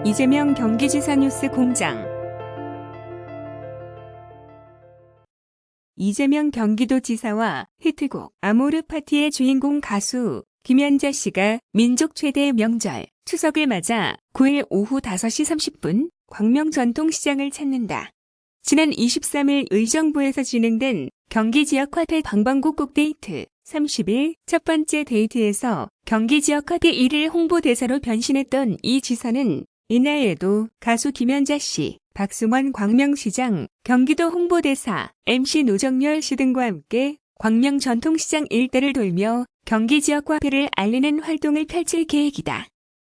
이재명 경기지사 뉴스 공장. 이재명 경기도지사와 히트곡 아모르 파티의 주인공 가수 김연자 씨가 민족 최대 명절 추석을 맞아 9일 오후 5시 30분 광명 전통시장을 찾는다. 지난 23일 의정부에서 진행된 경기 지역 화폐 방방곡 데이트 30일 첫 번째 데이트에서 경기 지역 화폐 1일 홍보대사로 변신했던 이 지사는 이날에도 가수 김연자 씨, 박승원 광명시장, 경기도 홍보대사, MC 노정열 씨 등과 함께 광명 전통시장 일대를 돌며 경기 지역 화폐를 알리는 활동을 펼칠 계획이다.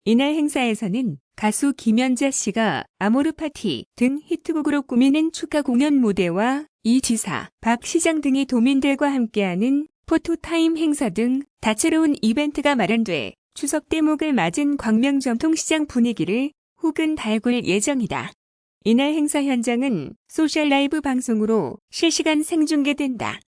이날 행사에서는 가수 김연자 씨가 아모르 파티 등 히트곡으로 꾸미는 축하 공연 무대와 이 지사, 박 시장 등이 도민들과 함께하는 포토타임 행사 등 다채로운 이벤트가 마련돼 추석 대목을 맞은 광명 전통시장 분위기를 후끈 달굴 예정이다. 이날 행사 현장은 소셜 라이브 방송으로 실시간 생중계된다.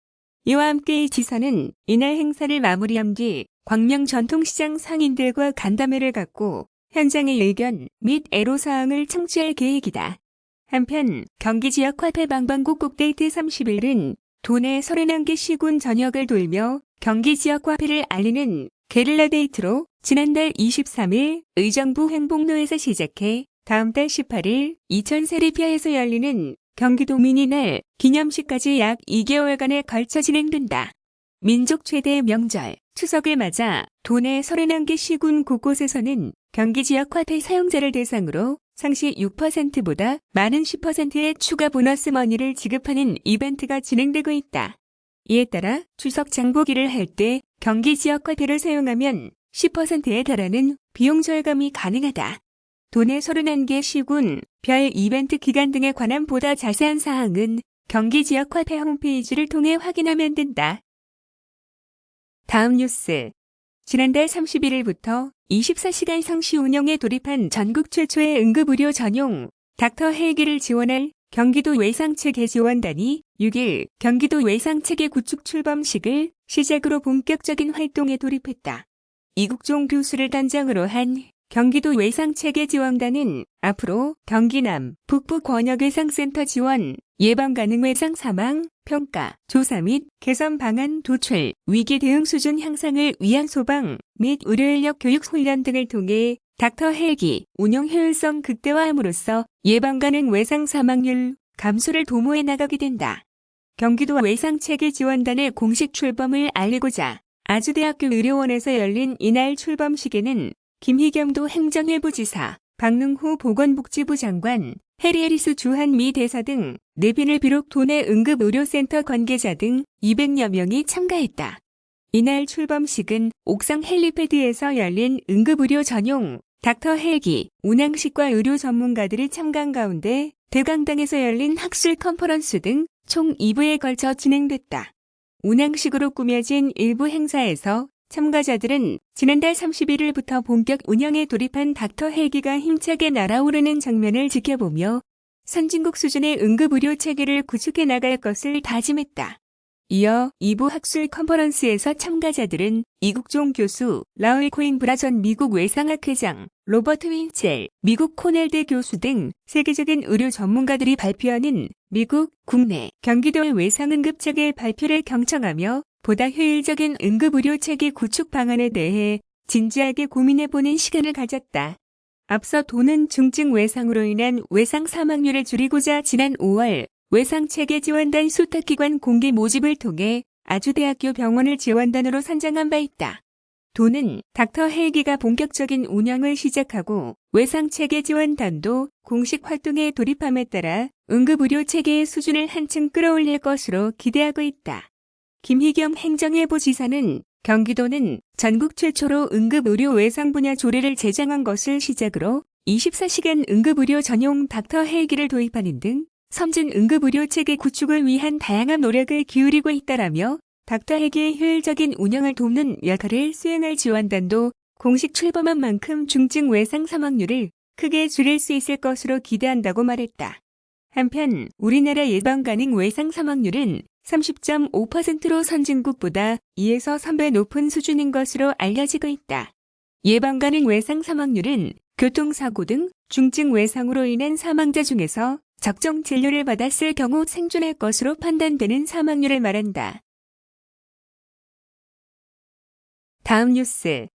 이와 함께 이 지사는 이날 행사를 마무리한 뒤 광명 전통시장 상인들과 간담회를 갖고 현장의 의견 및 애로사항을 청취할 계획이다. 한편 경기 지역 화폐 방방곡 데이트 30일은 도내 31개 시군 전역을 돌며 경기 지역 화폐를 알리는 게릴라 데이트로 지난달 23일 의정부 행복로에서 시작해 다음 달 18일 이천 세리피아에서 열리는 경기도 민이날 기념식까지 약 2개월간에 걸쳐 진행된다. 민족 최대 명절 추석을 맞아 도내 31개 시군 곳곳에서는 경기 지역 화폐 사용자를 대상으로 상시 6%보다 많은 10%의 추가 보너스 머니를 지급하는 이벤트가 진행되고 있다. 이에 따라 추석 장보기를 할 때 경기 지역 화폐를 사용하면 10%에 달하는 비용 절감이 가능하다. 도내 31개 시군, 별 이벤트 기간 등에 관한 보다 자세한 사항은 경기 지역 화폐 홈페이지를 통해 확인하면 된다. 다음 뉴스. 지난달 31일부터 24시간 상시 운영에 돌입한 전국 최초의 응급의료 전용 닥터 헬기를 지원할 경기도 외상체계지원단이 6일 경기도 외상체계 구축 출범식을 시작으로 본격적인 활동에 돌입했다. 이국종 교수를 단장으로 한 경기도 외상체계지원단은 앞으로 경기남, 북부 권역외상센터 지원, 예방가능 외상 사망, 평가, 조사 및 개선 방안 도출, 위기 대응 수준 향상을 위한 소방 및 의료인력 교육 훈련 등을 통해 닥터 헬기 운영 효율성 극대화함으로써 예방가능 외상 사망률 감소를 도모해 나가게 된다. 경기도 외상체계지원단의 공식 출범을 알리고자 아주대학교 의료원에서 열린 이날 출범식에는 김희겸도 행정일부 지사, 박능후 보건복지부 장관, 해리에리스 주한미 대사 등 내빈을 비롯 도내 응급의료센터 관계자 등 200여 명이 참가했다. 이날 출범식은 옥상 헬리패드에서 열린 응급의료 전용 닥터 헬기 운항식과 의료 전문가들이 참가한 가운데 대강당에서 열린 학술 컨퍼런스 등 총 2부에 걸쳐 진행됐다. 운항식으로 꾸며진 일부 행사에서 참가자들은 지난달 31일부터 본격 운영에 돌입한 닥터 헬기가 힘차게 날아오르는 장면을 지켜보며 선진국 수준의 응급의료 체계를 구축해 나갈 것을 다짐했다. 이어 2부 학술 컨퍼런스에서 참가자들은 이국종 교수, 라울 코인브라 전 미국 외상학회장, 로버트 윈첼, 미국 코넬대 교수 등 세계적인 의료 전문가들이 발표하는 미국, 국내, 경기도의 외상응급체계 발표를 경청하며 보다 효율적인 응급의료 체계 구축 방안에 대해 진지하게 고민해보는 시간을 가졌다. 앞서 도는 중증 외상으로 인한 외상 사망률을 줄이고자 지난 5월 외상체계지원단 수탁기관 공개 모집을 통해 아주대학교 병원을 지원단으로 선정한 바 있다. 도는 닥터 헬기가 본격적인 운영을 시작하고 외상체계지원단도 공식 활동에 돌입함에 따라 응급의료 체계의 수준을 한층 끌어올릴 것으로 기대하고 있다. 김희겸 행정일부 지사는 경기도는 전국 최초로 응급의료 외상 분야 조례를 제정한 것을 시작으로 24시간 응급의료 전용 닥터 헬기를 도입하는 등 섬진 응급의료 체계 구축을 위한 다양한 노력을 기울이고 있다라며 닥터 헬기의 효율적인 운영을 돕는 역할을 수행할 지원단도 공식 출범한 만큼 중증 외상 사망률을 크게 줄일 수 있을 것으로 기대한다고 말했다. 한편 우리나라 예방 가능 외상 사망률은 30.5%로 선진국보다 2에서 3배 높은 수준인 것으로 알려지고 있다. 예방 가능 외상 사망률은 교통사고 등 중증 외상으로 인한 사망자 중에서 적정 진료를 받았을 경우 생존할 것으로 판단되는 사망률을 말한다. 다음 뉴스.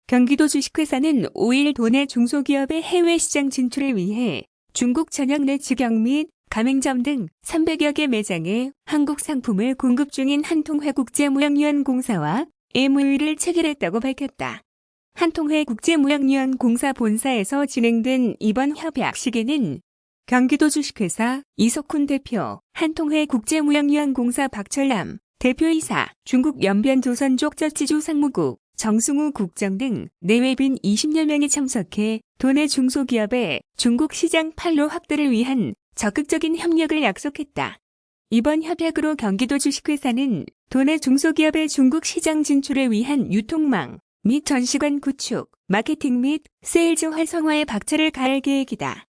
경기도 주식회사는 5일 도내 중소기업의 해외 시장 진출을 위해 중국 전역 내 직영 및 가맹점 등 300여 개 매장에 한국 상품을 공급 중인 한통회 국제무역유한공사와 MOU를 체결했다고 밝혔다. 한통회 국제무역유한공사 본사에서 진행된 이번 협약식에는 경기도 주식회사 이석훈 대표, 한통회 국제무역유한공사 박철남 대표이사, 중국 연변조선족저지주 상무국 정승우 국장 등 내외빈 20여 명이 참석해 도내 중소기업의 중국 시장 판로 확대를 위한 적극적인 협력을 약속했다. 이번 협약으로 경기도 주식회사는 도내 중소기업의 중국 시장 진출을 위한 유통망 및 전시관 구축, 마케팅 및 세일즈 활성화에 박차를 가할 계획이다.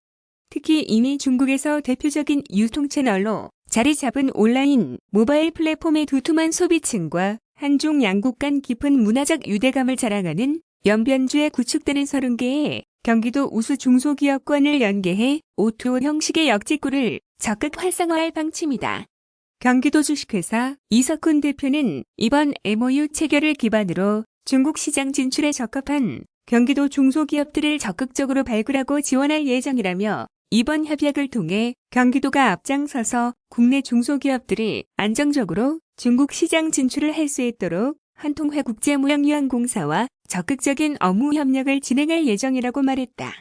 특히 이미 중국에서 대표적인 유통 채널로 자리 잡은 온라인, 모바일 플랫폼의 두툼한 소비층과 한중 양국 간 깊은 문화적 유대감을 자랑하는 연변주에 구축되는 30개의 경기도 우수 중소기업권을 연계해 O2O 형식의 역직구를 적극 활성화할 방침이다. 경기도 주식회사 이석훈 대표는 이번 MOU 체결을 기반으로 중국 시장 진출에 적합한 경기도 중소기업들을 적극적으로 발굴하고 지원할 예정이라며 이번 협약을 통해 경기도가 앞장서서 국내 중소기업들이 안정적으로 중국 시장 진출을 할 수 있도록 한통회 국제무역유한공사와 적극적인 업무 협력을 진행할 예정이라고 말했다.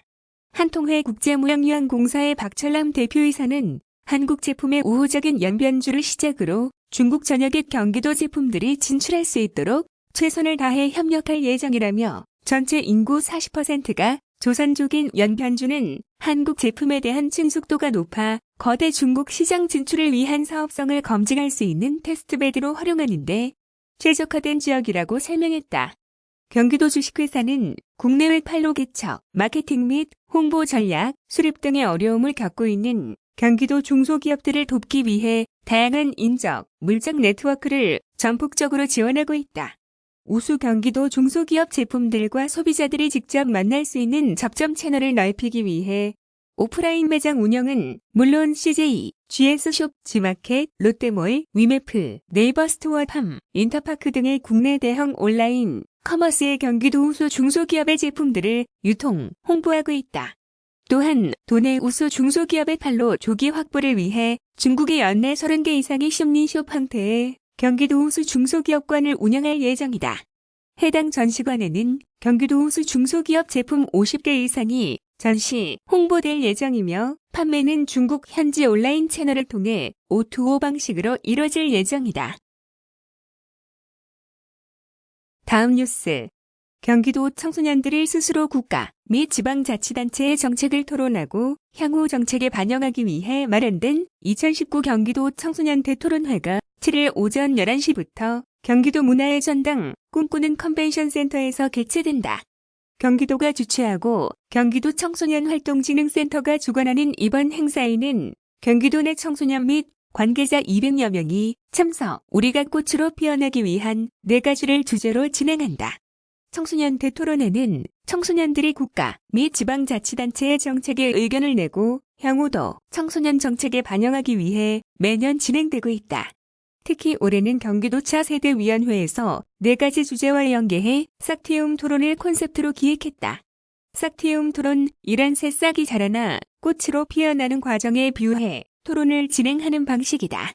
한통회 국제무역유한공사의 박철남 대표이사는 한국 제품의 우호적인 연변주를 시작으로 중국 전역의 경기도 제품들이 진출할 수 있도록 최선을 다해 협력할 예정이라며 전체 인구 40%가 조선족인 연변주는 한국 제품에 대한 친숙도가 높아 거대 중국 시장 진출을 위한 사업성을 검증할 수 있는 테스트베드로 활용하는데 최적화된 지역이라고 설명했다. 경기도 주식회사는 국내외 판로 개척, 마케팅 및 홍보 전략, 수립 등의 어려움을 겪고 있는 경기도 중소기업들을 돕기 위해 다양한 인적, 물적 네트워크를 전폭적으로 지원하고 있다. 우수 경기도 중소기업 제품들과 소비자들이 직접 만날 수 있는 접점 채널을 넓히기 위해 오프라인 매장 운영은 물론 CJ, GS숍, G마켓, 롯데몰, 위메플, 네이버 스토어 팜, 인터파크 등의 국내 대형 온라인 커머스의 경기도 우수 중소기업의 제품들을 유통, 홍보하고 있다. 또한 도내 우수 중소기업의 판로 조기 확보를 위해 중국의 연내 30개 이상의 숍리숍 형태의 경기도 우수 중소기업관을 운영할 예정이다. 해당 전시관에는 경기도 우수 중소기업 제품 50개 이상이 전시, 홍보될 예정이며 판매는 중국 현지 온라인 채널을 통해 O2O 방식으로 이뤄질 예정이다. 다음 뉴스. 경기도 청소년들이 스스로 국가 및 지방자치단체의 정책을 토론하고 향후 정책에 반영하기 위해 마련된 2019 경기도 청소년 대토론회가 7일 오전 11시부터 경기도 문화의 전당 꿈꾸는 컨벤션센터에서 개최된다. 경기도가 주최하고 경기도 청소년활동진흥센터가 주관하는 이번 행사에는 경기도 내 청소년 및 관계자 200여 명이 참석, 우리가 꽃으로 피어나기 위한 4가지를 주제로 진행한다. 청소년 대토론회는 청소년들이 국가 및 지방자치단체의 정책에 의견을 내고 향후도 청소년 정책에 반영하기 위해 매년 진행되고 있다. 특히 올해는 경기도 차세대위원회에서 4가지 주제와 연계해 싹티움 토론을 콘셉트로 기획했다. 싹티움 토론, 이란 새싹이 자라나 꽃으로 피어나는 과정에 비유해 토론을 진행하는 방식이다.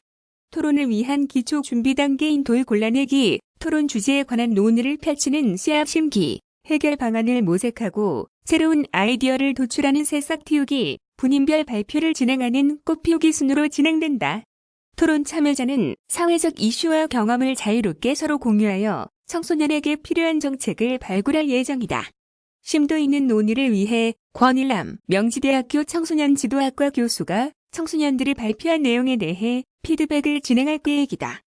토론을 위한 기초 준비 단계인 돌 골라내기, 토론 주제에 관한 논의를 펼치는 씨앗 심기, 해결 방안을 모색하고 새로운 아이디어를 도출하는 새싹 틔우기, 분인별 발표를 진행하는 꽃 피우기 순으로 진행된다. 토론 참여자는 사회적 이슈와 경험을 자유롭게 서로 공유하여 청소년에게 필요한 정책을 발굴할 예정이다. 심도 있는 논의를 위해 권일남 명지대학교 청소년지도학과 교수가 청소년들이 발표한 내용에 대해 피드백을 진행할 계획이다.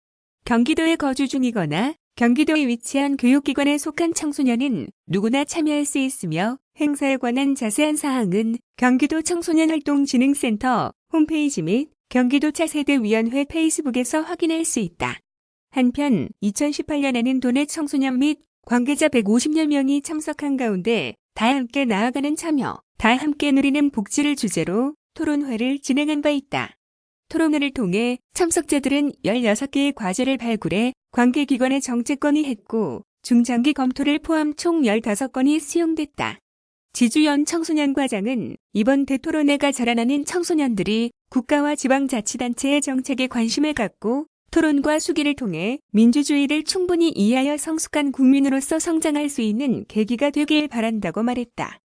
경기도에 거주 중이거나 경기도에 위치한 교육기관에 속한 청소년은 누구나 참여할 수 있으며 행사에 관한 자세한 사항은 경기도 청소년활동진흥센터 홈페이지 및 경기도 차세대위원회 페이스북에서 확인할 수 있다. 한편 2018년에는 도내 청소년 및 관계자 150여 명이 참석한 가운데 다 함께 나아가는 참여, 다 함께 누리는 복지를 주제로 토론회를 진행한 바 있다. 토론회를 통해 참석자들은 16개의 과제를 발굴해 관계기관의 정책 건의했고 중장기 검토를 포함 총 15건이 수용됐다. 지주연 청소년과장은 이번 대토론회가 자라나는 청소년들이 국가와 지방자치단체의 정책에 관심을 갖고 토론과 수기를 통해 민주주의를 충분히 이해하여 성숙한 국민으로서 성장할 수 있는 계기가 되길 바란다고 말했다.